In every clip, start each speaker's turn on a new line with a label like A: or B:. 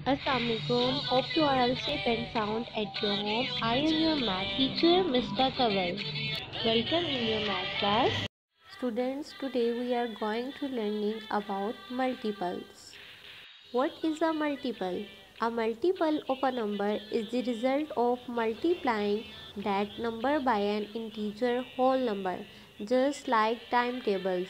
A: Assalamualaikum. Hope you are all safe and sound at your home. I am your math teacher, Mr. Kawal. Welcome in your math class. Students, today we are going to learning about multiples. What is a multiple? A multiple of a number is the result of multiplying that number by an integer whole number, just like timetables.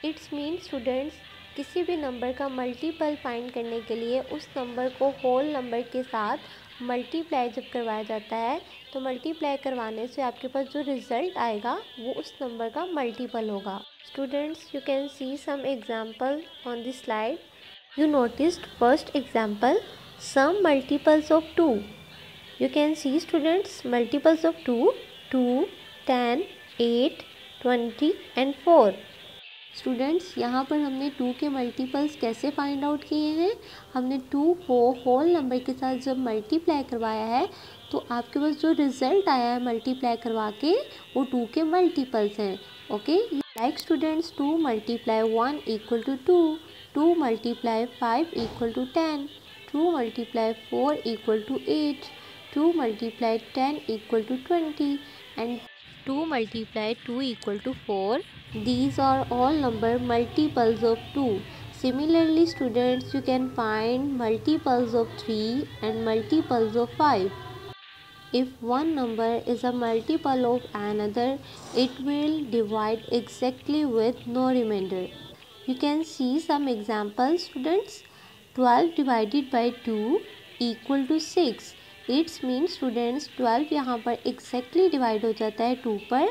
A: It means students, किसी भी number का multiple find करने के लिए उस number को whole number के साथ मल्टीप्लाई जब करवाया जाता है तो मल्टीप्लाई करवाने से आपके पास जो रिज़ल्ट आएगा वो उस नंबर का मल्टीपल होगा. Students, you can see some example on this slide. You noticed first example, some multiples of 2. You can see students, multiples of 2, 10, 8, 20 and 4. Students, यहाँ पर हमने 2 के मल्टीपल्स कैसे फाइंड आउट किए हैं. हमने 2 को होल नंबर के साथ जब मल्टीप्लाई करवाया है तो आपके पास जो रिज़ल्ट आया है मल्टीप्लाई करवा के वो 2 के मल्टीपल्स हैं. Okay, like students, 2 multiply 1 equal to 2, 2 multiply 5 equal to 10, 2 multiply 4 equal to 8, 2 multiply 10 equal to 20 and 2 multiply 2 equal to 4. These are all number multiples of 2. Similarly students, you can find multiples of 3 and multiples of 5. If one number is a multiple of another, it will divide exactly with no remainder. You can see some examples students. 12 divided by 2 equal to 6. It means students 12 यहाँ पर exactly divide हो जाता है 2 पर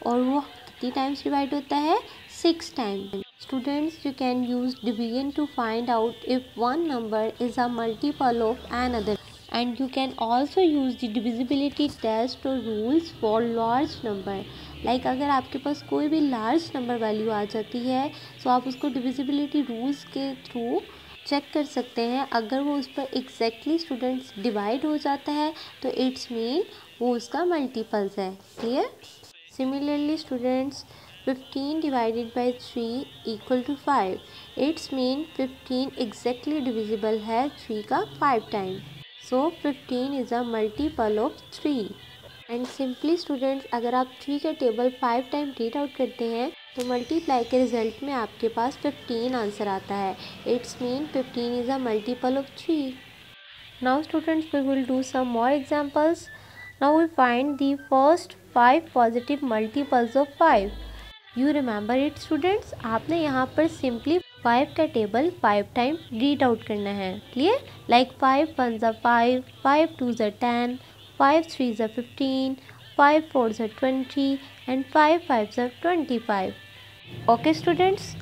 A: और वो कितनी times divide होता है 6 times. Students, you can use division to find out if one number is a multiple of another. And you can also use the divisibility test or rules for large number. Like अगर आपके पास कोई भी large number value आ जाती है तो आप उसको divisibility rules के थ्रू चेक कर सकते हैं. अगर वो उस पर एग्जैक्टली स्टूडेंट्स डिवाइड हो जाता है तो इट्स मीन वो उसका मल्टीपल्स है. Clear. Similarly students, 15 divided by 3 equal to 5. It's mean 15 exactly divisible है 3 का 5 time. So 15 is a multiple of 3. And simply students, अगर आप 3 के टेबल 5 टाइम रीड आउट करते हैं तो मल्टीप्लाई के रिजल्ट में आपके पास 15 आंसर आता है. It's mean 15 is a multiple of 3. Now students, we will do some more examples. Now we find the first 5 positive multiples of 5. You remember it students, आपने यहाँ पर सिंपली 5 का टेबल 5 टाइम रीड आउट करना है. Clear. Like 5 1 ज़ा 5, 5 2 ज़ा 10, 5 3 ज़ा 15, 5 4 ज़ा 20 and 5 5 ज़ा 25. Okay students?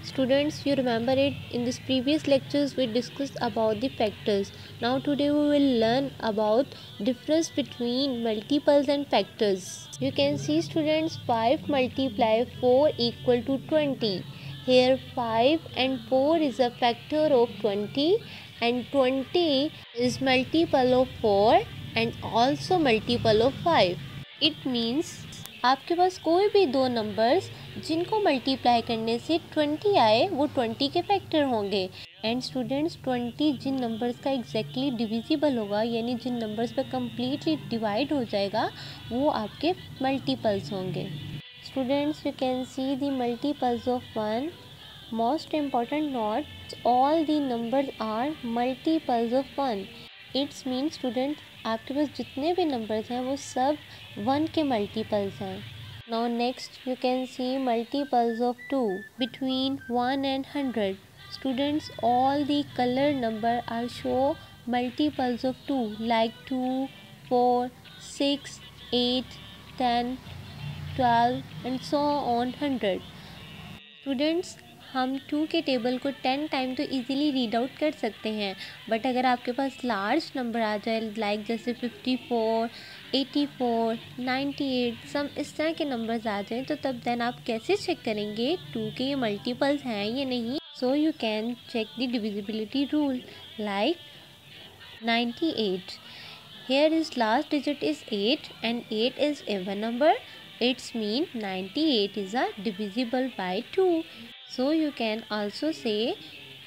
A: Students, you remember it, in this previous lectures we discussed about the factors. Now today we will learn about difference between multiples and factors. You can see students, 5 multiply 4 equal to 20. Here 5 and 4 is a factor of 20 and 20 is multiple of 4 and also multiple of 5. It means आपके पास कोई भी दो numbers जिनको multiply करने से 20 आए वो 20 के फैक्टर होंगे. एंड स्टूडेंट्स, 20 जिन नंबर्स का एग्जैक्टली डिविजिबल होगा यानी जिन नंबर्स पर कम्प्लीटली डिवाइड हो जाएगा वो आपके मल्टीपल्स होंगे. Students, you can see the multiples of 1. Most important note, all the numbers are multiples of 1. It's mean student, आपके पास जितने भी नंबर्स हैं वो सब 1 के मल्टीपल्स हैं. Now next, you can see multiples of 2 between 1 and 100. Students, all the colour number are show multiples of 2 like 2, 4, 6, 8, 10, 12 and so on 100. Students, हम 2 के टेबल को 10 टाइम तो इजीली रीड आउट कर सकते हैं, बट अगर आपके पास लार्ज नंबर आ जाए लाइक जैसे 54, 84, 98 सम इस तरह के नंबर्स आ जाएं तो तब देन आप कैसे चेक करेंगे 2 के ये मल्टीपल्स हैं या नहीं. So you can check the divisibility rule like 98. Here is last digit is 8 and 8 is even number. It's mean 98 is a divisible by 2. So you can also say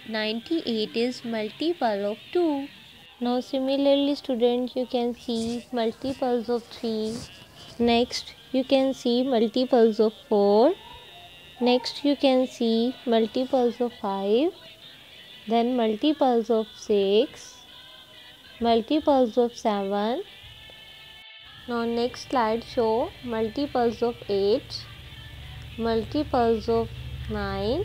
A: 98 is multiple of 2. Now similarly students, you can see multiples of 3. Next you can see multiples of 4. Next you can see multiples of 5. Then multiples of 6. Multiples of 7. Now next slide show multiples of 8. Multiples of 9.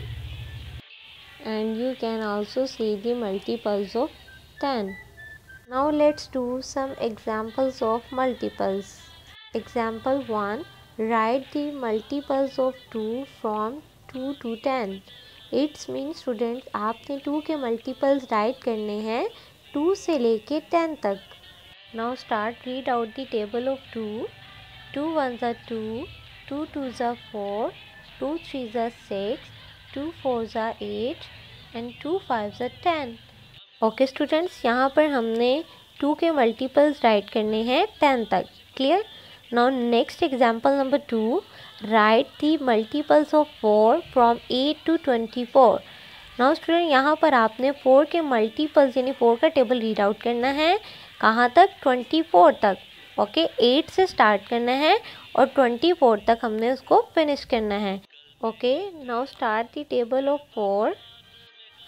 A: And you can also see the multiples of 10. Now let's do some examples of multiples. Example 1. Write the multiples of 2 from 2 to 10. It means students, आपने 2 के multiples write करने हैं 2 से लेके 10 तक. Now start, read out the table of 2. 2 ones are 2, 2 twos are 4, 2 threes are 6, 2 fours are 8 and 2 fives are 10. Okay students, यहाँ पर हमने 2 के मल्टीपल्स राइट करने हैं 10 तक. Clear? Now next example number 2. Right the multiples of 4 from 8 to 24. Now student, यहाँ पर आपने 4 के मल्टीपल्स यानी 4 का टेबल रीड आउट करना है. कहाँ तक? 24 तक. ओके, 8 से स्टार्ट करना है और 24 तक हमने उसको फिनिश करना है. Okay, now start the table of 4.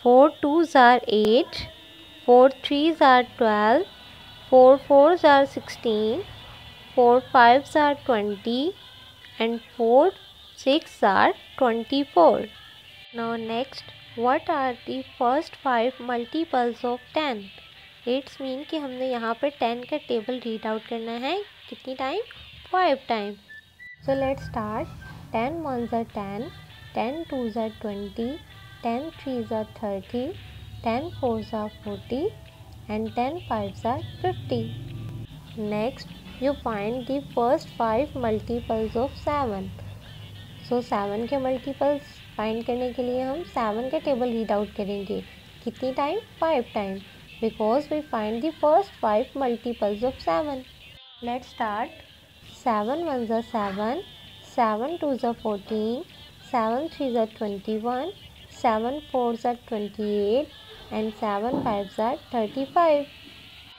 A: 4 twos are 8, 4 threes are 12, 4 fours are 16, 4 fives are 20 and 4 sixes are 24. Now next, what are the first 5 multiples of 10? It's mean कि हमने यहाँ पर 10 का टेबल रीड आउट करना है. कितनी time? 5 time. So let's start. 10 ones are 10, 10 twos are 20, 10 threes are 30, 10 fours are 40 and 10 fives are 50. Next, you find the first 5 multiples of 7. So 7 के multiples find करने के लिए हम 7 का टेबल रीड आउट करेंगे. कितनी time? 5 time. Because we find the first 5 multiples of 7. Let's start. 7 ones are 7, 7 twos are 14, 7 threes are 21, 7 fours are 28 and 7 fives are 35.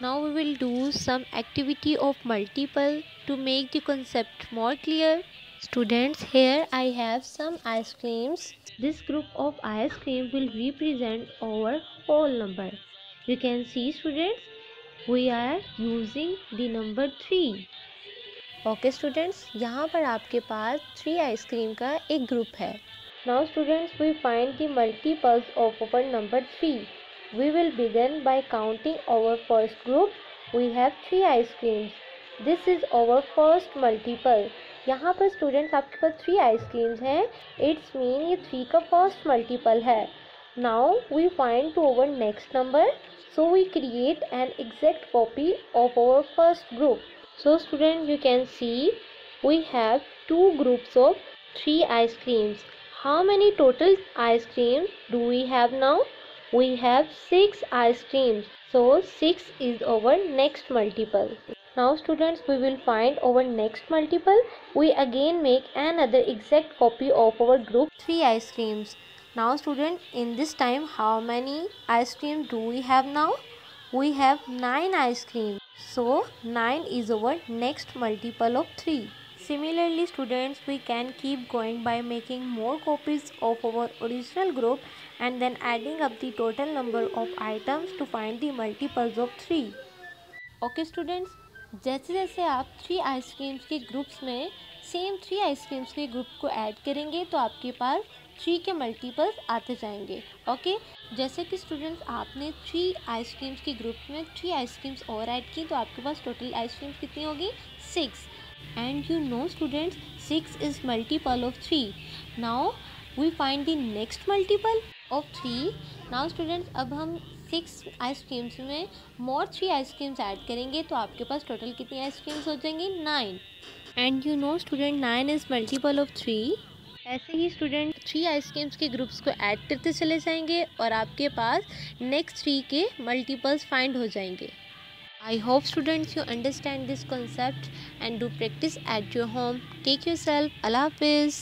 A: Now we will do some activity of multiple to make the concept more clear. Students, here I have some ice creams. This group of ice cream will represent our whole number. You can see students, we are using the number 3. Okay students, यहाँ पर आपके पास 3 ice cream का एक group है. Now students, we find the multiples of our number 3. We will begin by counting our first group. We have 3 ice creams. This is our first multiple. यहाँ पर students आपके पास 3 आइसक्रीम्स हैं. इट्स मीन ये 3 का फर्स्ट मल्टीपल है. Now we find to our next number. So we create an exact copy of our first group. So students, you can see we have 2 groups of 3 ice creams. How many total ice creams do we have now? We have 6 ice creams. So 6 is our next multiple. Now students, we will find our next multiple. We again make another exact copy of our group 3 ice creams. Now students, in this time how many ice creams do we have now? We have 9 ice creams. So 9 is our next multiple of 3. Similarly students, we can keep going by making more copies of our original group and then adding up the total number of items to find the multiples of 3. Okay students, जैसे जैसे आप 3 ice creams के groups में same 3 ice creams के group को add करेंगे तो आपके पास 3 के मल्टीपल्स आते जाएंगे. ओके, जैसे कि स्टूडेंट्स आपने 3 आइसक्रीम्स के ग्रुप में 3 आइसक्रीम्स और ऐड की तो आपके पास टोटल आइसक्रीम्स कितनी होगी? 6. And you know students, 6 is multiple of 3. Now we find the next multiple of 3. Now students, अब हम 6 आइसक्रीम्स में मोर 3 आइसक्रीम्स ऐड करेंगे तो आपके पास टोटल कितनी आइसक्रीम्स हो जाएंगी? 9. And you no student, 9 is multiple of 3. ऐसे ही स्टूडेंट 3 आइसक्रीम्स के ग्रुप्स को ऐड करते चले जाएंगे और आपके पास नेक्स्ट 3 के मल्टीपल्स फाइंड हो जाएंगे. I hope students you understand this concept and do practice at your home. Take yourself. Allah Hafiz.